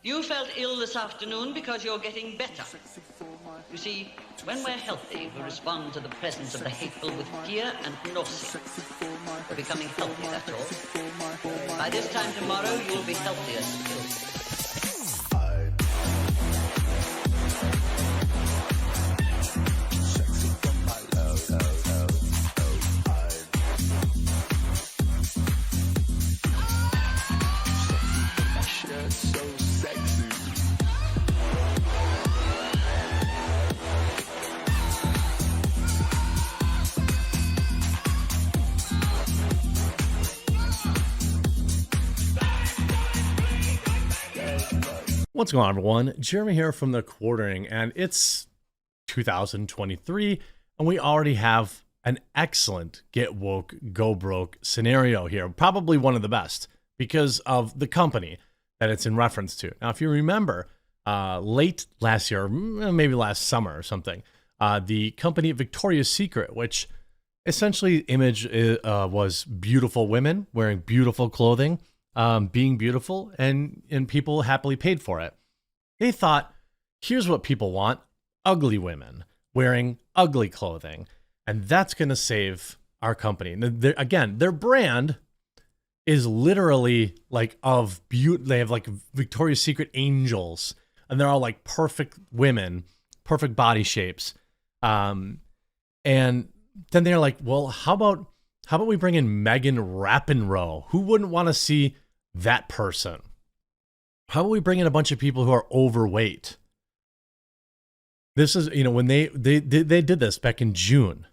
You felt ill this afternoon because you're getting better. You see, when we're healthy, we respond to the presence of the hateful with fear and nausea. We're becoming healthy, that's all. By this time tomorrow, you'll be healthier still. What's going on, everyone? Jeremy here from The Quartering, and it's 2023, and we already have an excellent get woke, go broke scenario here. Probably one of the best because of the company that it's in reference to. Now, if you remember, late last year, maybe last summer or something, the company Victoria's Secret, which essentially image was beautiful women wearing beautiful clothing, being beautiful, and people happily paid for it. They thought, here's what people want: ugly women wearing ugly clothing, and that's going to save our company. Again, their brand is literally like of beauty. They have like Victoria's Secret angels, and they're all like perfect women, perfect body shapes. And then they're like, well, how about we bring in Megan Rapinoe? Who wouldn't want to see that person? How about we bring in a bunch of people who are overweight? This is, when they did this back in June.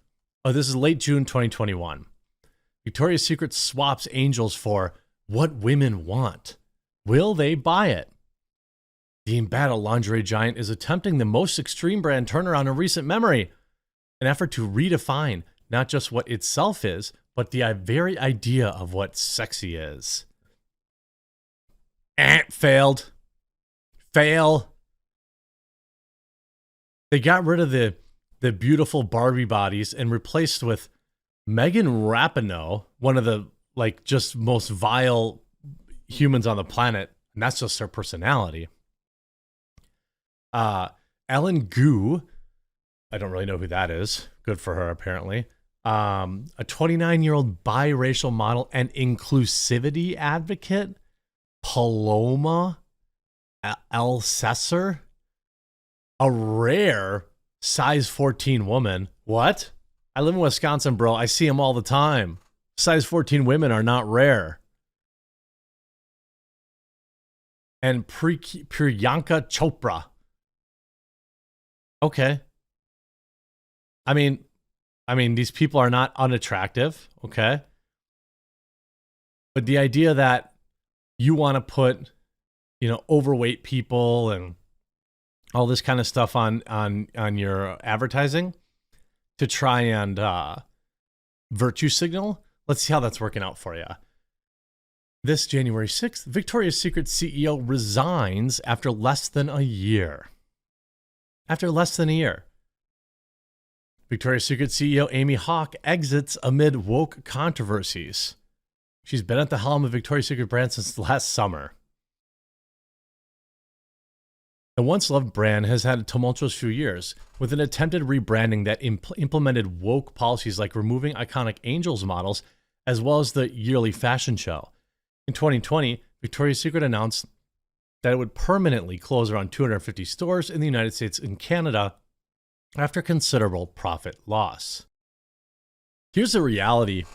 Oh, this is late June 2021. Victoria's Secret swaps angels for what women want. Will they buy it? The embattled lingerie giant is attempting the most extreme brand turnaround in recent memory, an effort to redefine not just what itself is, but the very idea of what sexy is. Failed. Fail. They got rid of the beautiful Barbie bodies and replaced with Megan Rapinoe, one of the just most vile humans on the planet, and that's just her personality. Ellen Gu, I don't really know who that is. Good for her, apparently. A 29-year-old biracial model and inclusivity advocate, Paloma Alcesser, a rare size 14 woman. What? I live in Wisconsin, bro. I see them all the time. Size 14 women are not rare. And Priyanka Chopra. Okay. I mean, these people are not unattractive, okay? But the idea that you want to put, overweight people and all this kind of stuff on your advertising to try and virtue signal, let's see how that's working out for you. This January 6th, Victoria's Secret CEO resigns after less than a year. Victoria's Secret CEO Amy Hawke exits amid woke controversies. She's been at the helm of Victoria's Secret brand since last summer. The once-loved brand has had a tumultuous few years, with an attempted rebranding that implemented woke policies like removing iconic angels models, as well as the yearly fashion show. In 2020, Victoria's Secret announced that it would permanently close around 250 stores in the United States and Canada after considerable profit loss. Here's the reality,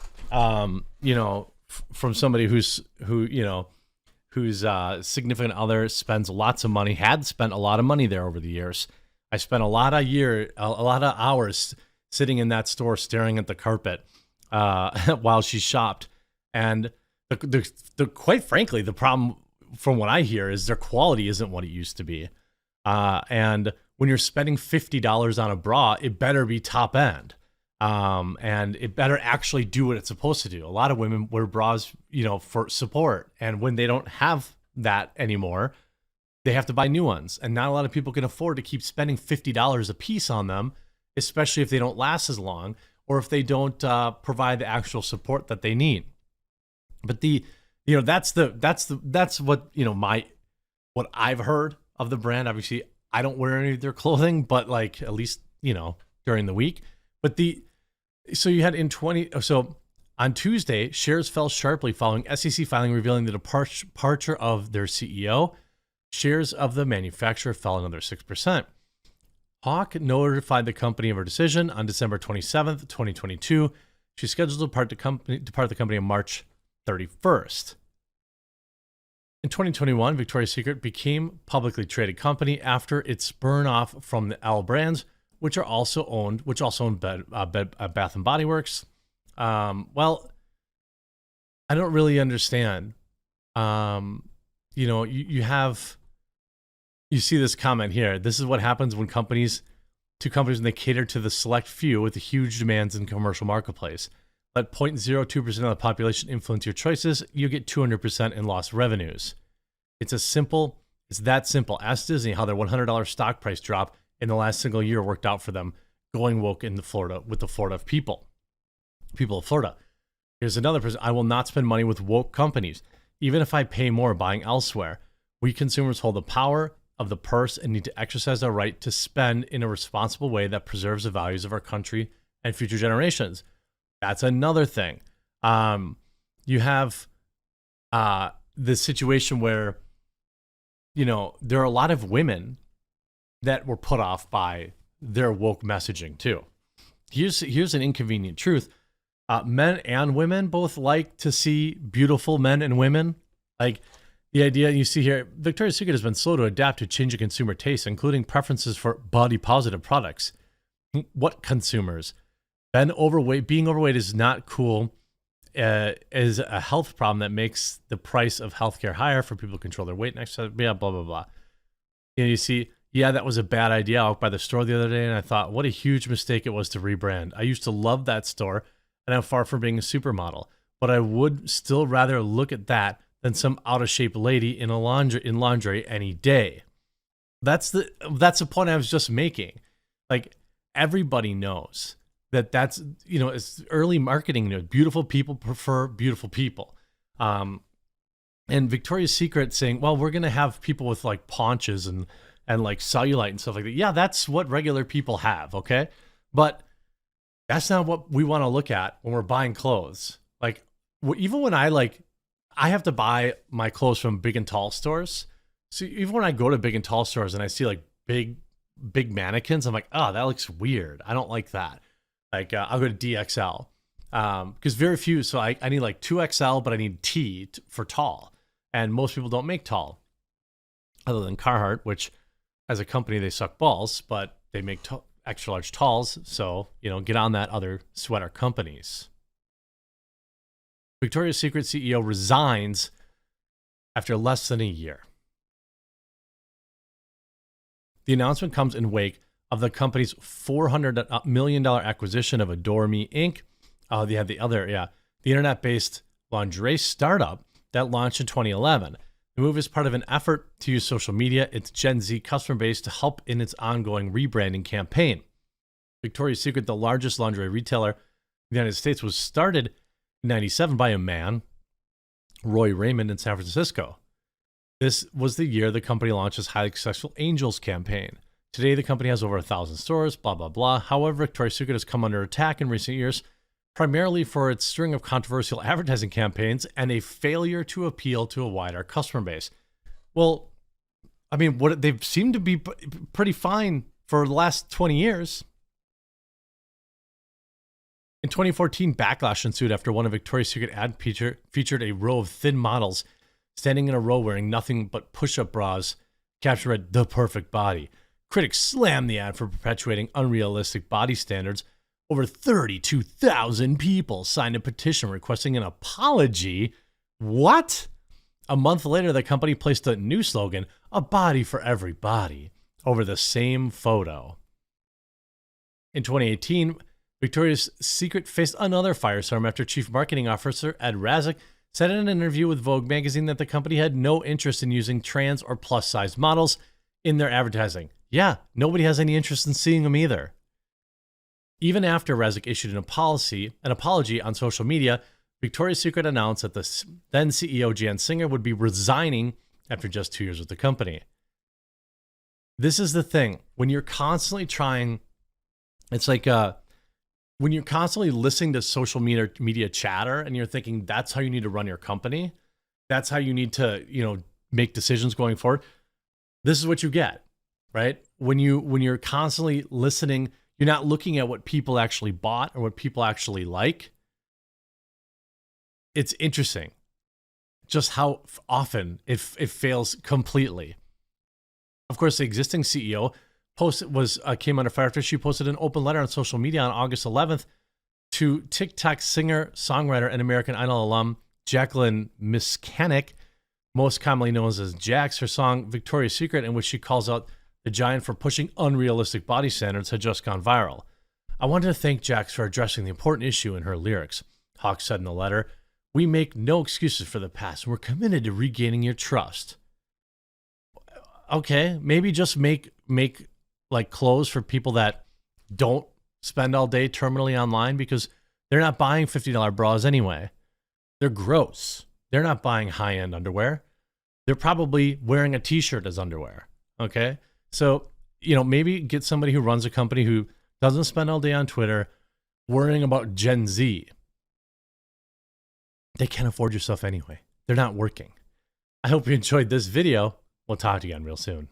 from somebody whose significant other spends lots of money, had spent a lot of money there over the years. I spent a lot of hours sitting in that store staring at the carpet while she shopped. And the quite frankly, the problem from what I hear is their quality isn't what it used to be. And when you're spending $50 on a bra, it better be top end. And it better actually do what it's supposed to do. A lot of women wear bras, for support. And when they don't have that anymore, they have to buy new ones. And not a lot of people can afford to keep spending $50 a piece on them, especially if they don't last as long or if they don't provide the actual support that they need. But that's what, what I've heard of the brand. Obviously, I don't wear any of their clothing, but like at least, during the week. But so you had on Tuesday, shares fell sharply following SEC filing revealing the departure of their CEO. Shares of the manufacturer fell another 6%. Hawk notified the company of her decision on December 27th, 2022. She's scheduled to depart the company on March 31st. In 2021, Victoria's Secret became a publicly traded company after its burn off from the L Brands, which also owned Bath and Body Works. Well, I don't really understand. You see this comment here. This is what happens when companies when they cater to the select few with the huge demands in the commercial marketplace. Let 0.02% of the population influence your choices. You get 200% in lost revenues. It's that simple. Ask Disney how their $100 stock price drop in the last single year worked out for them, going woke with the Florida people of Florida. Here's another person. I will not spend money with woke companies, even if I pay more buying elsewhere. We consumers hold the power of the purse and need to exercise our right to spend in a responsible way that preserves the values of our country and future generations. That's another thing. You have this situation where, there are a lot of women that were put off by their woke messaging too. Here's an inconvenient truth. Men and women both like to see beautiful men and women. Like the idea you see here, Victoria's Secret has been slow to adapt to changing consumer tastes, including preferences for body positive products. What consumers? Being overweight is not cool. Is a health problem that makes the price of healthcare higher for people who control their weight and exercise. Yeah, blah, blah, blah. You see, that was a bad idea out by the store the other day, and I thought, what a huge mistake it was to rebrand. I used to love that store, and I'm far from being a supermodel, but I would still rather look at that than some out-of-shape lady in lingerie any day. That's the point I was just making. Like, everybody knows that's it's early marketing. Beautiful people prefer beautiful people. And Victoria's Secret saying, well, we're going to have people with like paunches and like cellulite and stuff like that. Yeah, that's what regular people have, okay? But that's not what we want to look at when we're buying clothes. Like, even when I have to buy my clothes from big and tall stores. So even when I go to big and tall stores and I see like big mannequins, I'm like, oh, that looks weird. I don't like that. Like, I'll go to DXL because very few. So I need like 2XL, but I need T for tall. And most people don't make tall other than Carhartt, which as a company, they suck balls, but they make extra large talls. So, get on that, other sweater companies. Victoria's Secret CEO resigns after less than a year. The announcement comes in wake of the company's $400 million acquisition of Adore Me Inc. They have the internet-based lingerie startup that launched in 2011. The move is part of an effort to use social media, its Gen Z customer base, to help in its ongoing rebranding campaign. Victoria's Secret, the largest lingerie retailer in the United States, was started in 1997 by a man, Roy Raymond, in San Francisco. This was the year the company launched its highly successful Angels campaign. Today, the company has over 1,000 stores, blah, blah, blah. However, Victoria's Secret has come under attack in recent years, primarily for its string of controversial advertising campaigns and a failure to appeal to a wider customer base. Well, I mean, they've seemed to be pretty fine for the last 20 years. In 2014, backlash ensued after one of Victoria's Secret ad featured a row of thin models standing in a row wearing nothing but push-up bras. Caption read, "The perfect body." Critics slammed the ad for perpetuating unrealistic body standards. Over 32,000 people signed a petition requesting an apology. What? A month later, the company placed a new slogan, "A body for every body," over the same photo. In 2018, Victoria's Secret faced another firestorm after Chief Marketing Officer Ed Razek said in an interview with Vogue magazine that the company had no interest in using trans or plus-size models in their advertising. Yeah, nobody has any interest in seeing them either. Even after Razek issued an apology on social media, Victoria's Secret announced that the then CEO Jan Singer would be resigning after just 2 years with the company. This is the thing. When you're constantly trying, it's like when you're constantly listening to social media chatter and you're thinking that's how you need to run your company, that's how you need to, make decisions going forward. This is what you get, right? When you're constantly listening, you're not looking at what people actually bought or what people actually like. It's interesting just how often it fails completely. Of course, the existing CEO came under fire after she posted an open letter on social media on August 11th to TikTok singer, songwriter, and American Idol alum Jacqueline Miskanic, most commonly known as Jax. Her song Victoria's Secret, in which she calls out the giant for pushing unrealistic body standards, had just gone viral. I wanted to thank Jax for addressing the important issue in her lyrics. Hawk said in the letter, "We make no excuses for the past, and we're committed to regaining your trust." Okay, maybe just make like clothes for people that don't spend all day terminally online, because they're not buying $50 bras anyway. They're gross. They're not buying high-end underwear. They're probably wearing a t-shirt as underwear. Okay? So, maybe get somebody who runs a company who doesn't spend all day on Twitter worrying about Gen Z. They can't afford your stuff anyway. They're not working. I hope you enjoyed this video. We'll talk to you again real soon.